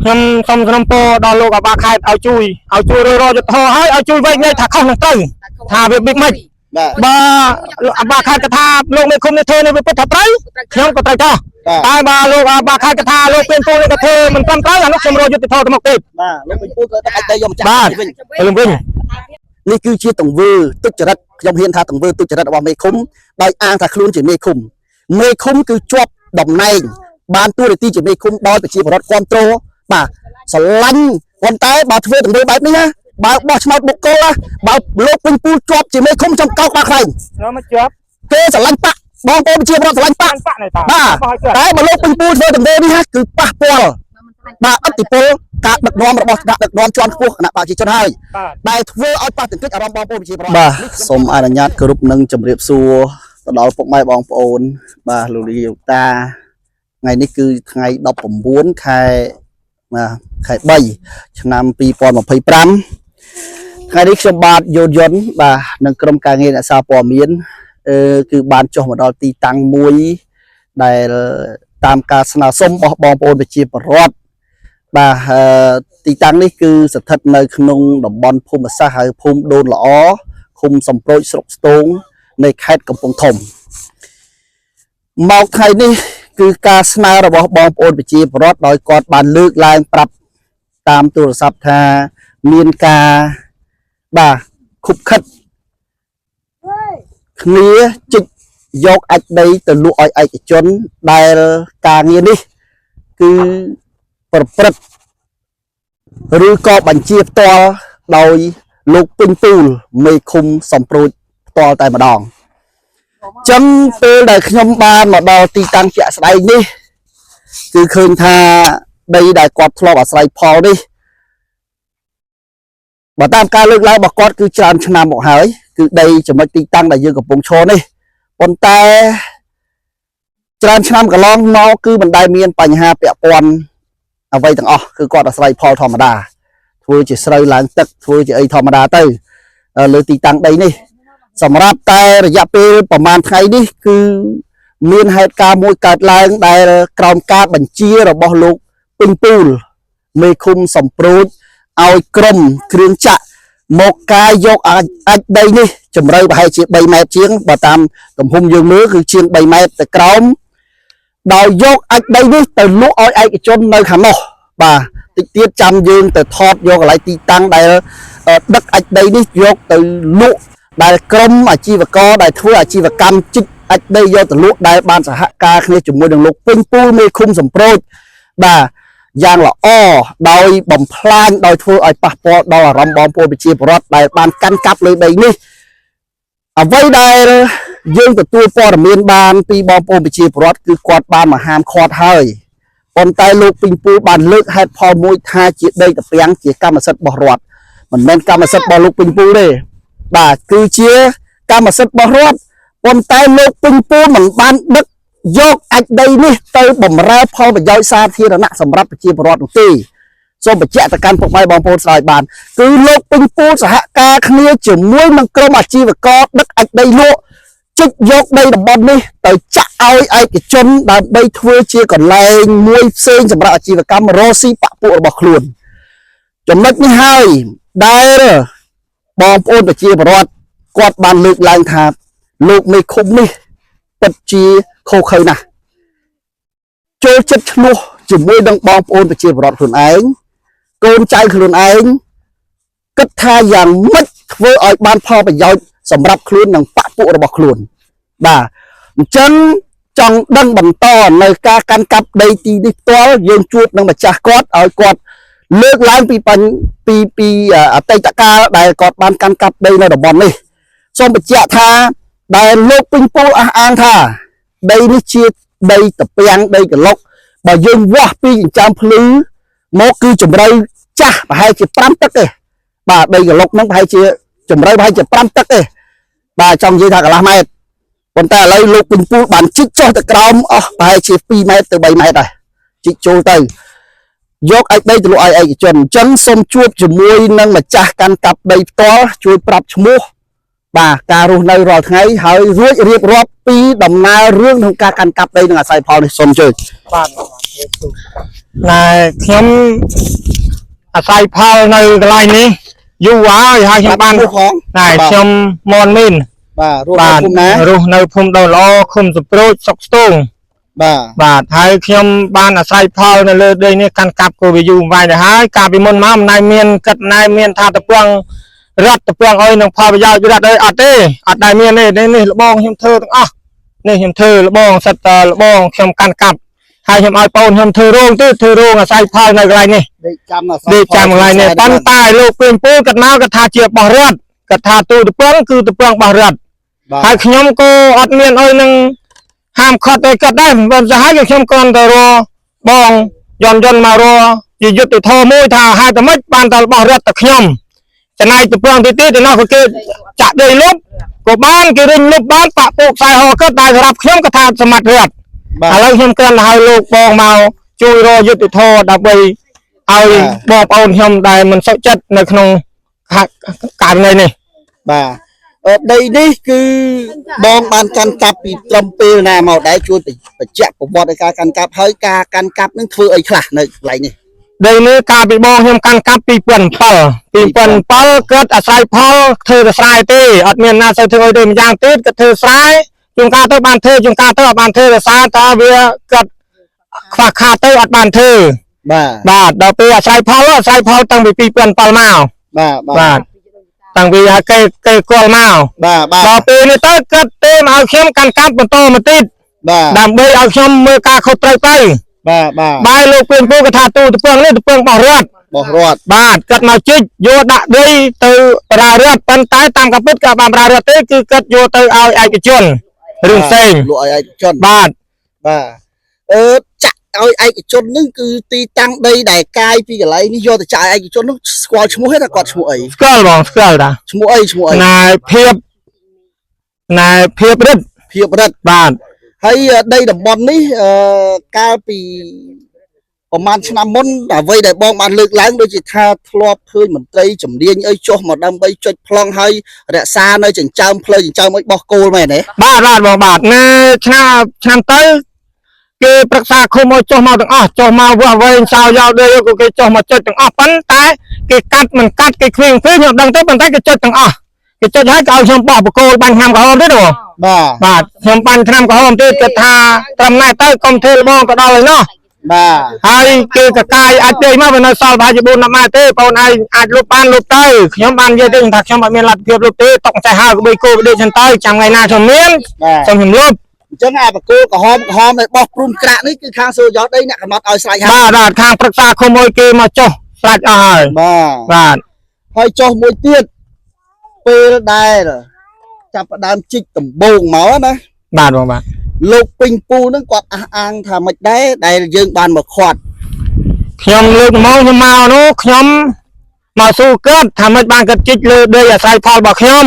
ខ្ញុំសូមសំណពោដល់លោកអាបាខេតឲ្យជួយរយុទ្ធធរឲ្យជួយវិញថាខុសនឹងត្រូវថាវាបិទមិនបើអាបាខេតកថាលោកមេឃុំនេះធ្វើនៅវាពិតថាត្រូវខ្ញុំក៏ត្រូវចោះតែបើលោកអាបាខេតកថាលោកពេញពូនេះក៏ធ្វើមិនត្រឹមត្រូវអានោះខ្ញុំរយុទ្ធធរទៅមុខទៀតបាទលោកពេញពូក៏អាចទៅយកម្ចាស់វិញនេះគឺជាទង្វើទុច្ចរិតខ្ញុំហ៊ានថាទង្វើទុច្ចរិតរបស់មេឃុំដោយអាងថាខ្លួនជាមេឃុំគឺជាប់តំណែងបានទួនាទីជាមេឃុំដោយប្រជាពលរដ្ឋគ្រប់គ្រងបាទស្រឡាញ់ប៉ុន្តែបើធ្វើទង្វើបែបនេះណាបើបោះឆ្នោតបុគ្គលណាបើលោកពេញពូជាប់ជាមេឃុំចំកោកដាក់ខ្លែងមកជាប់គេស្រឡាញ់បាក់បងប្អូនប្រជាពលរដ្ឋស្រឡាញ់បាក់បាទតែបើលោកពេញពូធ្វើទង្វើនេះគឺប៉ះពាល់បាទអធិពលការដឹកនាំរបស់ថ្នាក់ដឹកនាំជាន់ខ្ពស់គណៈប្រជាជនហើយដែលធ្វើឲ្យប៉ះទង្គិចអារម្មណ៍បងប្អូនប្រជាពលរដ្ឋបាទសូមអនុញ្ញាតគោរពនិងជម្រាបសួរទៅដល់ពុកម៉ែបងប្អូនបាទលោកលាវតាថ្ងៃនេះគឺថ្ងៃ19ខែ3ឆ្នាំ2025ថ្ងៃនេះខ្ញុំបាទយោធយន្តបាទនឹងក្រុមការងារអ្នកសារព័ត៌មានគឺបានចុះមកដល់ទីតាំងមួយដែលតាមការស្នើសុំរបស់បងប្អូនប្រជាពលរដ្ឋបាទទីតាំងនេះគឺស្ថិតនៅក្នុងតំបន់ភូមិសាស្ត្រហៅភូមិដូនល្អឃុំសំប្រូចស្រុកស្ទងនៃខេត្តកំពង់ធំមកថ្ងៃនេះគឺការស្នើរបស់បងប្អូនប្រជាពលរដ្ឋដោយគាត់បានលើកឡើងប្រាប់តាមទូរស័ព្ទថាមានការបាទខុបខិតគ្នាជីកយកអាចដីទៅលក់ឲ្យឯកជនដែលការងារនេះគឺប្រព្រឹត្តឬក៏បញ្ជាផ្ទាល់ដោយលោកពេញពូលមេឃុំសំប្រូចផ្ទាល់តែម្ដងចឹងពេលដែលខ្ញុំបានមកដល់ទីតាំងជាក់ស្ដែងនេះគឺឃើញថាដីដែលគាត់ធ្លាប់អាស្រ័យផលនេះបើតាមការលើកឡើងរបស់គាត់គឺច្រើនឆ្នាំមកហើយគឺដីចំណុចទីតាំងដែលយើងកំពុងឈរនេះប៉ុន្តែច្រើនឆ្នាំកន្លងមកគឺមិនដែលមានបញ្ហាពាក់ព័ន្ធអ្វីទាំងអស់គឺគាត់អាស្រ័យផលធម្មតាធ្វើជាស្រូវឡើងទឹកធ្វើជាអីធម្មតាទៅលើទីតាំងដីនេះសម្រាប់តែរយៈពេលប្រហែលថ្ងៃនេះគឺមានហេតុការណ៍មួយកើតឡើងដែលក្រោមការបញ្ជារបស់លោកពេញពូលមេឃុំសំប្រូចឲ្យក្រុមគ្រឿងចាក់មកកាយយកអាចដីនេះជម្រៅប្រហែលជា3ម៉ែត្រជាងបើតាមទំហំយើងមើលគឺជាង3ម៉ែត្រទៅក្រោមដោយយកអាចដីនេះទៅលក់ឲ្យឯកជននៅខាងនោះបាទតិចទៀតចាំយើងទៅថតយកកន្លែងទីតាំងដែលដឹកអាចដីនេះយកទៅលក់ដែលក្រុមអាជីវករដែលធ្វើអាជីវកម្មជីកអាចដីយកទៅលក់ដែលបានសហការគ្នាជាមួយនឹងលោកពេញពូលមេឃុំសំប្រូចបាទយ៉ាងល្អដោយបំផ្លាញដោយធ្វើឲ្យប៉ះពាល់ដល់អារម្មណ៍បងប្អូនប្រជាពលរដ្ឋដែលបានកាន់កាប់លើដីនេះអ្វីដែលយើងទទួលព័ត៌មានបានពីបងប្អូនប្រជាពលរដ្ឋគឺគាត់បានមកហាមឃាត់ហើយប៉ុន្តែលោកពេញពូលបានលើកហេតុផលមួយថាជាដីតាពាំងជាកម្មសិទ្ធិរបស់រដ្ឋមិនមែនកម្មសិទ្ធិរបស់លោកពេញពូលទេបាទគឺជាកម្មសិទ្ធិរបស់រដ្ឋប៉ុន្តែលោកពេញពូលមិនបានដឹកយកអាចដីនេះទៅបម្រើផលប្រយោជន៍សាធារណៈសម្រាប់ប្រជាពលរដ្ឋនោះទេសូមបញ្ជាក់ទៅកាន់ពុកម៉ែបងប្អូនស្ដាយបានគឺលោកពេញពូលសហការគ្នាជាមួយនឹងក្រុមអាជីវករដឹកអាចដីលក់ជីកយកដីតំបន់នេះទៅចាក់ឲ្យឯកជនដើម្បីធ្វើជាកន្លែងមួយផ្សេងសម្រាប់អាជីវកម្មរកស៊ីបពុរបស់ខ្លួនចំណុចនេះហើយដែលបងប្អូនប្រជាពលរដ្ឋគាត់បានលើកឡើងថាលោកមេឃុំនេះពិតជាខុសខើណាស់ចូលចិត្តឈ្លោះជាមួយនឹងបងប្អូនប្រជាពលរដ្ឋខ្លួនឯងកូនចៅខ្លួនឯងគិតថាយ៉ាងម៉េចធ្វើឲ្យបានផលប្រយោជន៍សម្រាប់ខ្លួននិងបពុរបស់ខ្លួនបាទអញ្ចឹងចង់ដឹងបន្តនៅការកាន់កាប់ដីទីនេះផ្ទាល់យើងជួបនឹងម្ចាស់គាត់ឲ្យគាត់លើកឡើងពីអតីតកាលដែលគាត់បានកាន់កាប់ដីនៅតំបន់នេះសូមបញ្ជាក់ថាដែលលោកពេញពូលអះអាងថាដីនេះជាដីតាពាំងដីក្លុកបើយើងវាស់ពីចិញ្ចើមភ្លឺមកគឺជម្រៅចាស់ប្រហែលជា5ទឹកទេបាទដីក្លុកហ្នឹងប្រហែលជាជម្រៅប្រហែលជា5ទឹកទេបាទចង់និយាយថាកន្លះម៉ែត្រប៉ុន្តែឥឡូវលោកពេញពូលបានជីកចុះទៅក្រោមអស់ប្រហែលជា2ម៉ែត្រទៅ3ម៉ែត្រដែរជីកចូលទៅយកអាចដីទៅលក់ឲ្យឯកជនអញ្ចឹងសូមជួបជាមួយនឹងម្ចាស់កាន់កាប់ដីផ្ទាល់ជួយប្រាប់ឈ្មោះ បាទការរស់នៅរាល់ថ្ងៃហើយរួចរៀបរាប់ពីដំណើររឿងក្នុងការកាន់កាប់ដីនឹងអាស្រ័យផលនេះសូមជួយ បាទណែខ្ញុំអាស្រ័យផលនៅកន្លែងនេះយូរហើយខ្ញុំបានណែខ្ញុំមនមីន បាទរស់នៅភូមិណា រស់នៅភូមិដូល្អឃុំសប្រូចស្រុកស្ទូង បាទហើយខ្ញុំបានអាស្រ័យផលនៅលើដីនេះកាន់កាប់ក៏វាយូរវាយទៅហើយកាលពីមុនមកមិនដែលមានគិតណែមានថាតពងរដ្ឋតពងអុយនឹងផលប្រយោជន៍រដ្ឋអីអត់ទេអត់ដែលមានទេនេះលបងខ្ញុំធ្វើទាំងអស់នេះខ្ញុំធ្វើលបងសិតតលបងខ្ញុំកាន់កាប់ហើយខ្ញុំឲ្យបងខ្ញុំធ្វើរោងទៀតធ្វើរោងអាស្រ័យផលនៅកន្លែងនេះដេកចាំកន្លែងនេះប៉ុន្តែលោកពេញពូគាត់មកគាត់ថាជាបោះរដ្ឋគាត់ថាទូតពងគឺតពងបោះរដ្ឋហើយខ្ញុំក៏អត់មានអុយនឹងហាមខត់ឲ្យគាត់ដែរបើស្អីខ្ញុំគ្រាន់តែរបងយន្តមករជាយុទ្ធធម៌មួយថាហេតុតែម៉េចបានតែរបស់រដ្ឋតែខ្ញុំចំណែកទៅព្រងទីទៅនោះក៏គេចាក់ដីលុបក៏បានគេរិញលុបបានបាក់ពូកខ្សែហគាត់តែសម្រាប់ខ្ញុំក៏ថាសមត្ថរដ្ឋឥឡូវខ្ញុំគ្រាន់តែឲ្យលោកបងមកជួយរយុទ្ធធម៌ដើម្បីឲ្យបងប្អូនខ្ញុំដែលមិនសុខចិត្តនៅក្នុងការងារនេះបាទ ដីនេះគឺបងបានកាន់កាប់ពីត្រឹមពេលណាមកដែរជួយបញ្ជាក់ប្រវត្តិនៃការកាន់កាប់ហើយការកាន់កាប់នឹងធ្វើអីខ្លះនៅកន្លែងនេះដីនេះកាលពីបងខ្ញុំកាន់កាប់2007គាត់អាស្រ័យផលធ្វើតែស្រែទេអត់មានណាសូវធ្វើអីទេម្យ៉ាងទៀតគាត់ធ្វើស្រែជួនកាលទៅបានធ្វើជួនកាលទៅអត់បានធ្វើដោយសារតើវាគាត់ខ្វះខាតទៅអត់បានធ្វើបាទដល់ពេលអាស្រ័យផលតាំងពី2007មកបាទតាំងពីគេគល់មកដល់ពេលនេះទៅគាត់ទេមកឲ្យខ្ញុំកាន់កាប់បន្តមកទៀតដើម្បីឲ្យខ្ញុំមើលការខុសត្រូវទៅបាទលោកពេញពូក៏ថាទូតពងនេះតពងបោះរដ្ឋបាទគាត់មកជីកយកដាក់ដីទៅប្រារដ្ឋប៉ុន្តែតាមកាពិតក៏បានប្រារដ្ឋទេគឺគាត់យកទៅឲ្យឯកជនរឿងផ្សេងលក់ឲ្យឯកជនបាទចាក់ឲ្យឯកជននឹងគឺទីតាំងដីដែលកាយពីកន្លែងនេះយកទៅចាក់ឯកជននឹងស្គាល់ឈ្មោះទេគាត់ឈ្មោះអីស្គាល់បងស្គាល់តាឈ្មោះអីណែភាពរិទ្ធបាទហើយដីតំបន់នេះកាលពីប្រហែលឆ្នាំមុនអ្វីដែលបងបានលើកឡើងដូចជាថាធ្លាប់ឃើញមន្ត្រីជំនាញអីចុះមកដើម្បីចុចប្លង់ហើយរក្សានៅចិញ្ចើមផ្លូវចិញ្ចើមអីបោះគោលមែនទេបាទបងបាទណែឆ្នាំទៅគេប្រឹក្សាឃុំឲ្យចុះមកទាំងអស់ចុះមកវាស់វែងសោយកដីក៏គេចុះមកចុចទាំងអស់ប៉ុន្តែគេកាត់មិនកាត់គេគ្រឿងខ្ញុំដឹងទៅប៉ុន្តែគេចុចទាំងអស់គេចុចហើយក៏ឲ្យខ្ញុំបោះបកគោលបាញ់ឆ្នាំក្រហមទៀតបងបាទខ្ញុំបាញ់ឆ្នាំក្រហមទៀតគេថាត្រឹមណែទៅកុំធ្វើលបងក៏ដល់ហើយណោះបាទហើយគេកកាយអាចទេមកវានៅសល់ប្រហែលជា4-10ម៉ែត្រទេបងឯងអាចលុបបានលុបទៅខ្ញុំបាននិយាយទៅថាខ្ញុំអត់មានលទ្ធភាពលុបទេតុកចេះហើក្បីគោក្បីចឹងទៅចាំថ្ងៃណាខ្ញុំមានខ្ញុំលុបអញ្ចឹងអាបកគោក្រហមឲ្យបោះព្រំក្រាក់នេះគឺខាងសូយោដីអ្នកកំណត់ឲ្យស្រេចហើយបាទខាងប្រឹក្សាឃុំឲ្យគេមកចុះស្រេចអស់ហើយបាទហើយចុះមួយទៀតពេលដែលចាប់ផ្ដើមជីកដំបូងមកណាបាទបងបាទលោកពេញពូនឹងគាត់អះអាងថាមិនដែរដែលយើងបានមកខាត់ខ្ញុំលើកមកខ្ញុំមកនោះខ្ញុំមកស៊ូគាត់ថាមិនបានគាត់ជីកលើដីអាស្រ័យផលរបស់ខ្ញុំ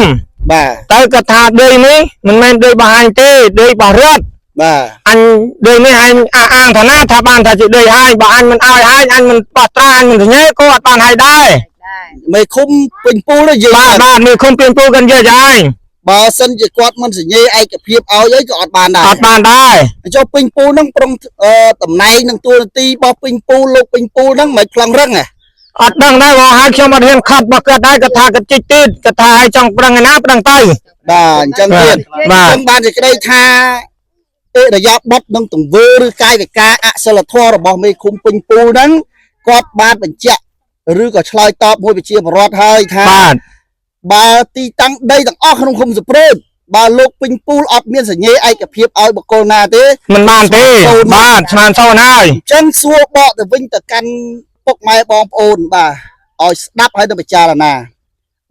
បាទទៅគាត់ថាដីនេះមិនមែនដីរបស់អញទេដីរបស់រដ្ឋបាទអញដីនេះអញអះអាងថាណាថាបានថាជាដីហើយបើអញមិនឲ្យហើយអញមិនបោះត្រាអញមិនសញ្ញេក៏អត់បានឲ្យដែរមេឃុំពេញពូនេះយើងបាទមេឃុំពេញពូគាត់និយាយឲ្យបើសិនជាគាត់មិនសញ្ញេឯកភាពឲ្យក៏អត់បានដែរចុះពេញពូនឹងប្រុងតំណែងនឹងតួនាទីរបស់ពេញពូលោកពេញពូនឹងមិនផ្លឹងរឹងអត់ដឹងដែរបងហើយខ្ញុំអត់ហ៊ានខត់របស់គាត់ដែរគាត់ថាគាត់ជីកទៀតគាត់ថាឲ្យចង់ប្រឹងឯណាប្រឹងទៅបាទអញ្ចឹងទៀតខ្ញុំបានសេចក្តីថាអិរិយាបថនឹងទង្វើឬកាយវិការអសិលធម៌របស់មេឃុំពេញពូហ្នឹងគាត់បានបញ្ជាក់ឬក៏ឆ្លើយតបមួយប្រជាពលរដ្ឋហើយថាបើទីតាំងដីទាំងអស់ក្នុងឃុំសព្រួចបើលោកពេញពូលអត់មានសញ្ញេឯកភាពឲ្យបុគ្គលណាទេមិនបានទេបាទស្មានសូនហើយអញ្ចឹងសួរបកទៅវិញទៅកាន់ពុកម៉ែបងប្អូនបាទឲ្យស្ដាប់ឲ្យទៅពិចារណា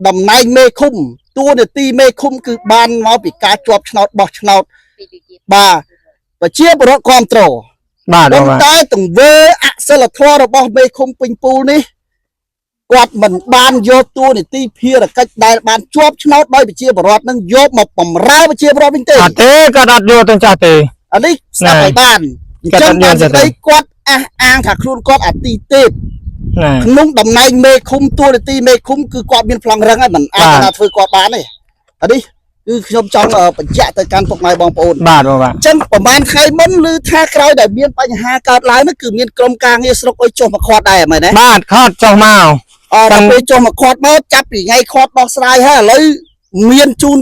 តំណែងមេឃុំតួនាទីមេឃុំគឺបានមកពីការជាប់ឆ្នោតបោះឆ្នោតបាទប្រជាពលរដ្ឋគ្រប់គ្រងបាទតែទង្វើអសិលធម៌របស់មេឃុំពេញពូនេះគាត់មិនបានយកតួនាទីភារកិច្ចដែលបានជាប់ឆ្នោតដោយប្រជាពលរដ្ឋនឹងយកមកបំរើប្រជាពលរដ្ឋវិញទេអត់ទេគាត់អត់យកទាំងចាស់ទេអានេះស្ដាប់ឲ្យបានអញ្ចឹងបានស្ដីគាត់អះអាងថាខ្លួនគាត់អាទីទេពក្នុងតំណែងមេឃុំតួនាទីមេឃុំគឺគាត់មានប្លង់រឹងហើយមិនអាចណាធ្វើគាត់បានទេ อันนี้คือខ្ញុំចង់បញ្ជាក់ទៅកាន់ពុកម៉ែបងប្អូន បាទបាទ អញ្ចឹងប្រហែលថ្ងៃមុនឬថាក្រោយដែលមានបញ្ហាកើតឡើងនោះគឺមានក្រុមការងារស្រុកអុយចុះមកខាត់ដែរមែនទេ បាទខត់ចុះមក ដល់ពេលចុះមកខាត់មកចាប់ពីថ្ងៃខាត់បោះស្រាយហើយឥឡូវមានជូន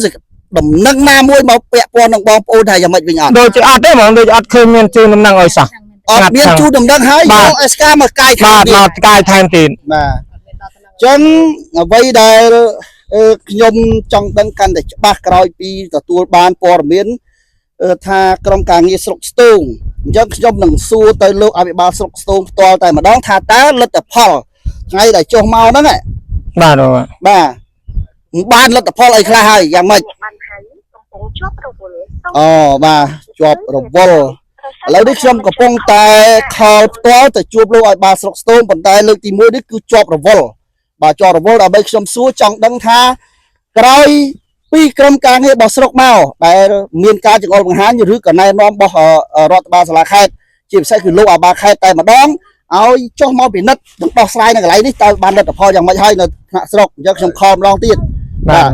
ដំណឹងណាមួយមកពាក់ព័ន្ធនឹងបងប្អូនថាយ៉ាងម៉េចវិញអត់ ដូចជាអត់ទេហ្មងដូចអត់ឃើញមានជូនដំណឹងឲ្យសោះ អត់មានជូនដំណឹងហើយយក SK មកកាយថែ បាទ ម មកកាយថែមទៀត បាទអញ្ចឹងអ្វីដែលខ្ញុំចង់ដឹងកាន់តែច្បាស់ក្រោយពីទទួលបានព័ត៌មានថាក្រុមការងារស្រុកស្ទូងអញ្ចឹងខ្ញុំនឹងសួរទៅលោកអភិបាលស្រុកស្ទូងផ្ទាល់តែម្ដងថាតើលទ្ធផលថ្ងៃដែលចុះមកហ្នឹង បាទ បាទបានលទ្ធផលអីខ្លះហើយយ៉ាងម៉េច បានហើយកំពុងជាប់រវល់ អូបាទជាប់រវល់ឥឡូវនេះខ្ញុំកំពុងតែខលផ្ទាល់ទៅជួបលោកអភិបាលស្រុកស្ទូងប៉ុន្តែលើកទី1នេះគឺជាប់រវល់បាទជាប់រវល់ដើម្បីខ្ញុំសួរចង់ដឹងថាក្រោយពីក្រុមការងាររបស់ស្រុកមកដែលមានការចង្អុលបង្ហាញឬក៏ណែនាំរបស់រដ្ឋបាលសាលាខេត្តជាពិសេសគឺលោកអភិបាលខេត្តតែម្ដងឲ្យចុះមកពិនិត្យនិងដោះស្រាយនៅកន្លែងនេះតើបានលទ្ធផលយ៉ាងម៉េចហើយនៅថ្នាក់ស្រុកអញ្ចឹងខ្ញុំខលម្ដងទៀត បាទ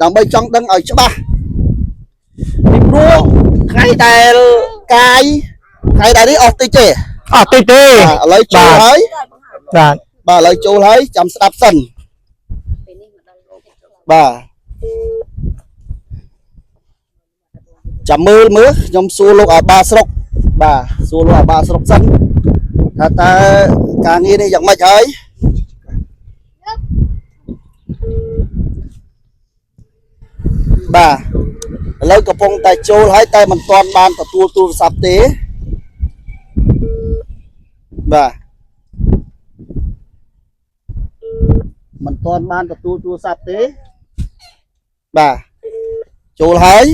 ដើម្បីចង់ដឹងឲ្យច្បាស់ពីព្រោះថ្ងៃដែលកាយថ្ងៃដែលនេះអស់តិចទេ អត់តិចទេ ឥឡូវចូលហើយ បាទ បាទឥឡូវចូលហើយចាំស្ដាប់សិនបាទចាំមើលខ្ញុំសួរលោកអភិបាលស្រុកបាទសួរលោកអភិបាលស្រុកសិនថាតើការងារនេះយ៉ាងម៉េចហើយបាទឥឡូវកំពុងតែចូលហើយតែមិនទាន់បានទទួលទូរស័ព្ទទេបាទមិនទាន់បានទទួលទូរស័ព្ទទេបាទចូលហើយ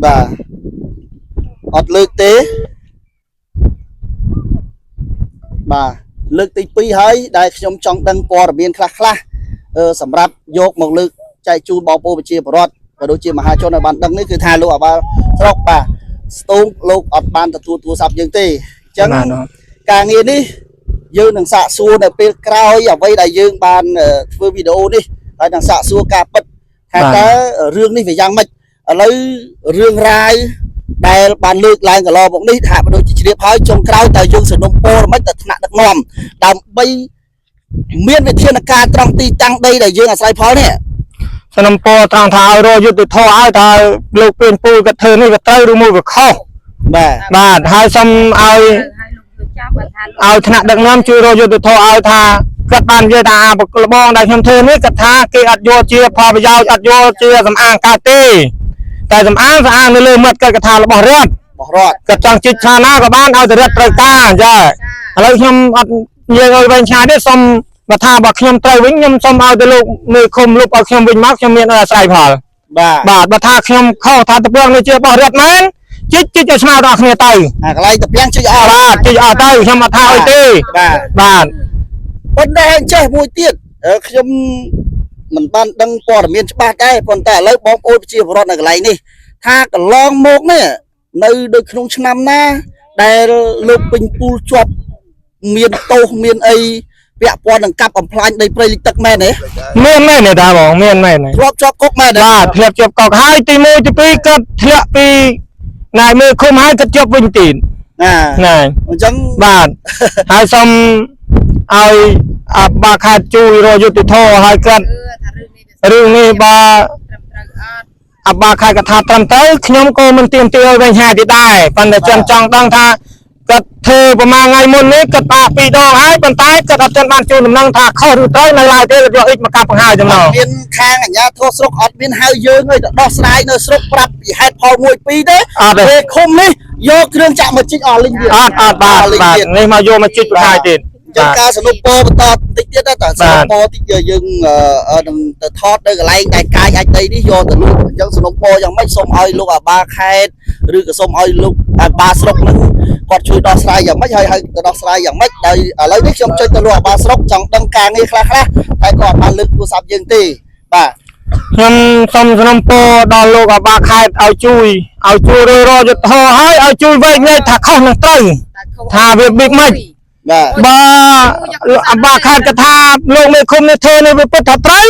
បាទអត់លើកទេបាទលើកទី2ហើយដែលខ្ញុំចង់ដឹងព័ត៌មានខ្លះសម្រាប់យកមកលើកចែកជូនបងប្អូនប្រជាពលរដ្ឋក៏ដូចជាមហាជនឲ្យបានដឹងនេះគឺថាលោកអភិបាលស្រុកបាទស្ទូងលោកអត់បានទទួលទូរស័ព្ទយើងទេអញ្ចឹងការងារនេះយើងនឹងសាកសួរនៅពេលក្រោយអ្វីដែលយើងបានធ្វើវីដេអូនេះហើយនឹងសាកសួរការពិតថាតើរឿងនេះវាយ៉ាងម៉េចឥឡូវរឿងរ៉ាវដែលបានលើកឡើងកន្លងមកនេះថាដូចជាជ្រាបហើយចុងក្រោយតើយើងសនុំពោមិនទៅថ្នាក់ដឹកនាំដើម្បីមានវិធានការត្រង់ទីតាំងដីដែលយើងអាស្រ័យផលនេះ សនំពោត្រង់ថាឲ្យរយុទ្ធធរឲ្យថាលោកពេញពូគាត់ធ្វើនេះវាត្រូវឬមួយវាខុស បាទហើយសូមឲ្យថ្នាក់ដឹកនាំជួយរយុទ្ធធរឲ្យថាគាត់បាននិយាយថាបកលបងដែលខ្ញុំធ្វើនេះគាត់ថាគេអត់យកជាផលប្រយោជន៍អត់យកជាសំអាងកើតទេតែសំអាងនៅលើមាត់គាត់ថារបស់រដ្ឋគាត់ចង់ជីកឆាណាក៏បានឲ្យទៅរដ្ឋត្រូវការចាឥឡូវខ្ញុំអត់និយាយឲ្យវិញឆាទេសូមបើថាបើខ្ញុំត្រូវវិញខ្ញុំសូមឲ្យទៅលោកមេឃុំលោកឲ្យខ្ញុំវិញមកខ្ញុំមានអាស្រ័យផលបាទបើថាខ្ញុំខុសថាតពងនេះជារបស់រដ្ឋមែនជីកឲ្យស្មើដល់គ្នាទៅកន្លែងតពងជីកអស់បាទជីកអស់ទៅខ្ញុំអត់ថាអីទេបាទប៉ុន្តែចេះមួយទៀតខ្ញុំមិនបានដឹងព័ត៌មានច្បាស់ដែរប៉ុន្តែឥឡូវបងប្អូនប្រជាពលរដ្ឋនៅកន្លែងនេះថាកន្លងមកនេះនៅដូចក្នុងឆ្នាំណាដែលលោកពេញពូលជាប់មានទោសមានអីពាក់ព័ន្ធនឹងកាប់បំផ្លាញដីព្រៃលិចទឹកមែនទេមានមែនទេតាបងមានមែនទេធ្លាប់ជាប់គុកមែនទេបាទធ្លាប់ជាប់គុកហើយទី1ទី2គាត់ធ្លាក់ពីណែមើលឃុំហើយគាត់ជាប់វិញទៀតណែអញ្ចឹងបាទហើយសូមឲ្យបាខេត្តជួយរយុទ្ធធរឲ្យគាត់រឿងនេះបើបាខេត្តកថាត្រឹមត្រូវខ្ញុំក៏មិនទៀមទាឲ្យវិញហាទៀតដែរប៉ុន្តែចង់ដឹងថាគាត់ធ្វើប្រហែលថ្ងៃមុននេះគាត់បាក់2ដងហើយប៉ុន្តែគាត់អត់ទាន់បានជួនដំណឹងថាខុសឬត្រូវនៅឡើយទេគាត់យកអ៊ិចមកកាប់បង្ហើយចំណងមានខាងអាជ្ញាធរស្រុកអត់មានហៅយើងឲ្យទៅដោះស្រាយនៅស្រុកប្រាប់ពីហេតុផល1 2ទេពេលឃុំនេះយកគ្រឿងចាក់មកជីកអស់លីងទៀតអត់បាទនេះមកយកមកជីកបង្ហើយទៀតចឹងការសនុពរបន្តតិចទៀតតែសនុពរតិចយើងនឹងទៅថតនៅកន្លែងដែលកាយអាចដីនេះយកទៅលក់អញ្ចឹងសនុពរយ៉ាងម៉េចសូមឲ្យលោកអាបាខេត្តឬក៏សូមឲ្យលោកអាបាស្រុកនឹងគាត់ជួយដោះស្រាយយ៉ាងម៉េចហើយទៅដោះស្រាយយ៉ាងម៉េចដោយឥឡូវនេះខ្ញុំចុចទៅលោកអាបាស្រុកចង់ដឹងការងារខ្លះតែគាត់បានលើកទូរស័ព្ទយើងទេបាទខ្ញុំសូមសនុពរដល់លោកអាបាខេត្តឲ្យជួយរយុទ្ធធរឲ្យជួយវិញថាខុសនឹងត្រូវថាវាបិទមិន បាទ បើអាបាខាតកថាលោកមេឃុំនេះធ្វើនេះវាពិតថាត្រូវ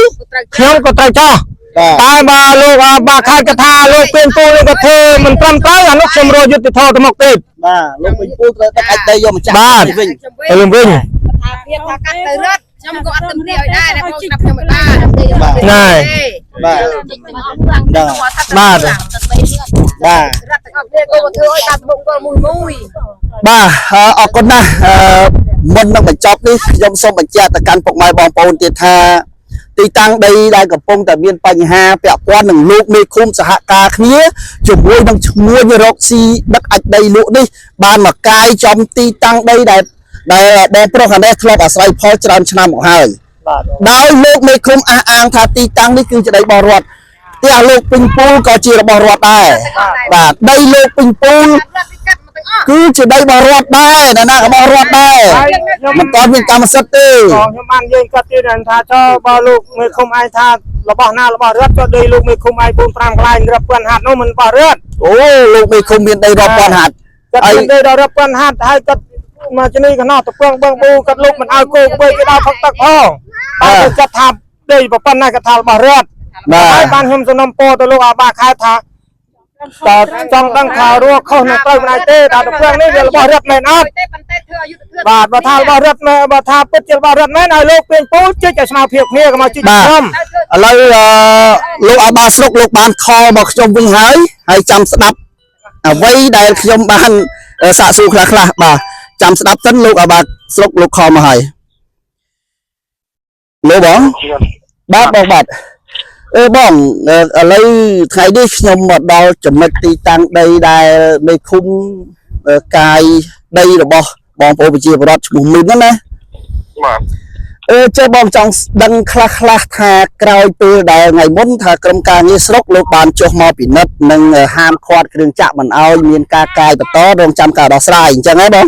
ខ្ញុំក៏ត្រូវចោះ បាទ តែបើលោកបាខាតកថាលោកពេញពូនេះក៏ធ្វើមិនត្រឹមត្រូវអានោះខ្ញុំរកយុត្តិធម៌ទៅមកទៀត បាទលោកពេញពូត្រូវតែអាចដីយកម្ចាស់ បាទ វិញ ទៅវិញ ថាភាពថាកាត់ទៅរត់ខ្ញុំក៏អត់ទំនាយឲ្យដែរតែបងស្ដាប់ខ្ញុំមិនបាន ណែ បាទ បាទ បាទ រត់ទាំងអស់គ្នាក៏ធ្វើឲ្យតាមមុខក៏មួយ បាទអរគុណណាស់មុននឹងបញ្ចប់នេះខ្ញុំសូមបញ្ជាក់ទៅកាន់ពុកម៉ែបងប្អូនទៀតថាទីតាំងដីដែលកំពុងតែមានបញ្ហាពាក់ព័ន្ធនឹងលោកមេឃុំសហការគ្នាជាមួយនឹងឈ្មោះរកស៊ីដឹកអាចដីលក់នេះបានមកកាយចំទីតាំងដីដែលបងប្រុសខាងនេះធ្លាប់អាស្រ័យផលច្រើនឆ្នាំមកហើយដោយលោកមេឃុំអះអាងថាទីតាំងនេះគឺជាដីរបស់រដ្ឋផ្ទះលោកពេញពូលក៏ជារបស់រដ្ឋដែរបាទដីលោកពេញពូល រត់ពីកាត់មកទាំងអស់ គឺជាដីរបស់រដ្ឋដែរណារបស់រដ្ឋដែរមិនតមានកម្មសិទ្ធិទេ ខ្ញុំបានយើងគាត់ទៀតថាចោបើលោកមេឃុំឯងថារបស់ណារបស់រដ្ឋក៏ដីលោកមេឃុំឯង4-5កន្លែងរាប់ពាន់ហាត់នោះមិនរបស់រដ្ឋ អូលោកមេឃុំមានដីរាប់ពាន់ហាត់ គាត់មានដីដល់រាប់ពាន់ហាត់ហើយគាត់មកជំនីកណោះទៅពងបងប៊ូគាត់លោកមិនឲ្យគោក្បីគេដល់ផឹកទឹកផងតែគាត់ថាដីប៉ុណ្ណាគាត់ថារបស់រដ្ឋ បាទ ហើយបានខ្ញុំសំណុំពរទៅលោកអាបាខែថាតើចង់ដឹងថារស់ខុសនៅត្រូវមិនអាចទេដល់ទៅពងនេះវារបស់រដ្ឋមែនអត់ ទេប៉ុន្តែធ្វើឲ្យយុទ្ធធម៌ បាទបើថារបស់រដ្ឋមែនបើថាពិតជារបស់រដ្ឋមែនឲ្យលោកពេញពូជិះឲ្យស្មារភាពគ្នាកុំឲ្យជិះខ្ញុំ ឥឡូវលោកអាបាស្រុកលោកបានខលមកខ្ញុំវិញហើយចាំស្ដាប់អ្វីដែលខ្ញុំបានសាកសួរខ្លះបាទចាំស្ដាប់សិនលោកអាបាស្រុកលោកខលមកហើយលោកបងបាទបងឥឡូវថ្ងៃនេះខ្ញុំមកដល់ចំណុចទីតាំងដីដែលមេឃុំកាយដីរបស់បងប្អូនប្រជាពលរដ្ឋឈ្មោះមីនហ្នឹងណា បាទ ចេះបងចង់ដឹងខ្លះថាក្រោយពេលដែលថ្ងៃមុនថាក្រុមការងារស្រុកលោកបានចុះមកពិនិត្យនិងហាមឃាត់គ្រឿងចាក់មិនឲ្យមានការកាយបន្តរងចាំការដោះស្រាយអញ្ចឹងហ៎បង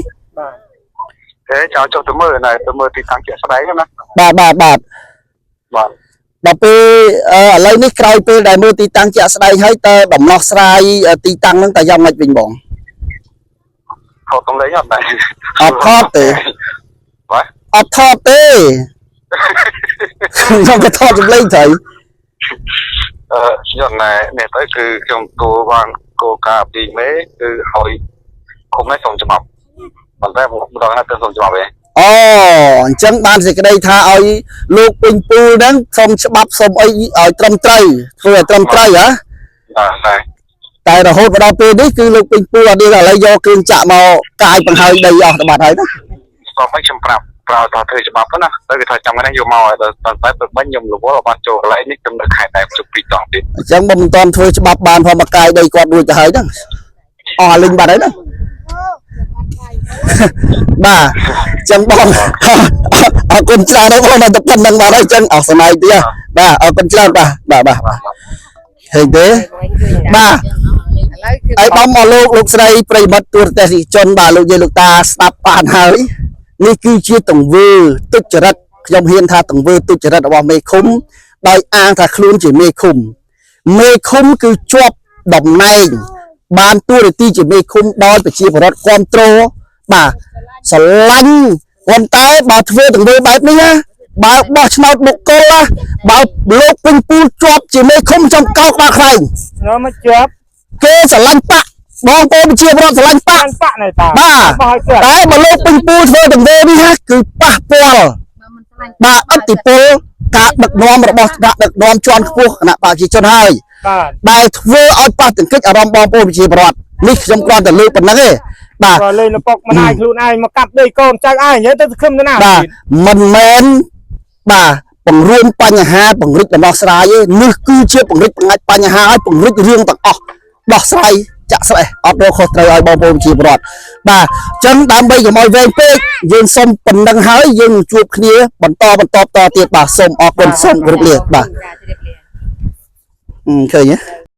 ទេចង់ចុះទៅមើលទីតាំងជាក់ស្ដែងណា បាទ បាទ ដល់ពេលឥឡូវនេះក្រោយពេលដែលមើលទីតាំងជាក់ស្ដែងហើយតើដំណោះស្រាយទីតាំងហ្នឹងតើយ៉ាងម៉េចវិញបង ខកកំលេងអត់ដែរ អត់ថតទេ បាទ អត់ថតទេ ខ្ញុំក៏ថតចម្លែងត្រូវ ខ្ញុំណែនេះទៅគឺខ្ញុំទូបានគោលការណ៍ពីមេគឺឲ្យគុំនេះសូមច្បាប់ប៉ុន្តែម្ដងណាទៅសូមច្បាប់ឯង អូអញ្ចឹងបានសេចក្តីថាឲ្យលោកពេញពូលហ្នឹងសុំច្បាប់សុំអីឲ្យត្រឹមត្រូវធ្វើឲ្យត្រឹមត្រូវហ៎ បាទតែ តែរហូតមកដល់ពេលនេះគឺលោកពេញពូអត់នេះឥឡូវយកគ្រឿងចាក់មកកាយបង្ហើយដីអស់ទៅបាត់ហើយណា សូមឲ្យខ្ញុំប្រាប់ថាធ្វើច្បាប់ណាទៅគេថាចាំថ្ងៃនេះយកមកឲ្យតែទៅបាញ់ខ្ញុំរវល់បានចូលកន្លែងនេះខ្ញុំនៅខេត្តដែរជុំពីរដងទៀត អញ្ចឹងបើមិនទាន់ធ្វើច្បាប់បានផងមកកាយដីគាត់រួចទៅហើយហ្នឹងអស់អាលិញបាត់ហើយហ្នឹងបាទអញ្ចឹងបងអរគុណច្រើនណាស់បងដល់តែប៉ុណ្្នឹងបាទហើយអញ្ចឹងអស់សម័យទៀតបាទអរគុណច្រើនបាទឃើញទេបាទ ឥឡូវគឺ ហើយបងមកលោកស្រីប្រិមិត្តទូរទស្សនិកជនបាទលោកយាយលោកតាស្ដាប់បានហើយនេះគឺជាទង្វើទុច្ចរិតខ្ញុំហ៊ានថាទង្វើទុច្ចរិតរបស់មេឃុំដោយអាងថាខ្លួនជាមេឃុំគឺជាប់តំណែងបានតួនាទីជាមេឃុំដោយប្រជាពលរដ្ឋគ្រប់គ្រងបាទស្រឡាញ់ប៉ុន្តែបើធ្វើទង្វើបែបនេះណាបើបោះឆ្នោតបុគ្គលណាបើលោកពេញពូលជាប់ជាមេឃុំចំកោកដល់ខ្លែង nó mới chớp គេស្រឡាញ់បាក់បងប្អូនប្រជាពលរដ្ឋស្រឡាញ់បាក់ ăn bạ này ta បាទ bao nhiêu តែបើលោកពេញពូធ្វើទង្វើនេះណាគឺប៉ះពាល់បាទអតិពលការដឹកនាំរបស់ថ្នាក់ដឹកនាំជាន់ខ្ពស់គណៈប្រជាជនហើយ បាទ ដែលធ្វើឲ្យប៉ះទង្គិចអារម្មណ៍បងប្អូនប្រជាពលរដ្ឋនេះខ្ញុំគ្រាន់តែលើកប៉ុណ្ណឹងទេបាទ rồi lên nó bọc mà ai luôn ai mà cặp đây con trai ai nhớ tới khâm thế nào បាទមិនមែនបាទបង្រួមបញ្ហាបង្រិចដំណោះស្រាយទេនេះគឺជាបង្រិចបញ្ហាឲ្យបង្រិចរឿងទាំងអស់ដោះស្រាយចាក់ស្រេះអត់រកខុសត្រូវឲ្យបងប្អូនប្រជាពលរដ្ឋបាទអញ្ចឹងដើម្បីកុំឲ្យវែងពេកយើងសូមប៉ុណ្្នឹងហើយយើងជួបគ្នាបន្តតទៀតបាទសូមអរគុណសូមគោរពលាបាទឃើញទេ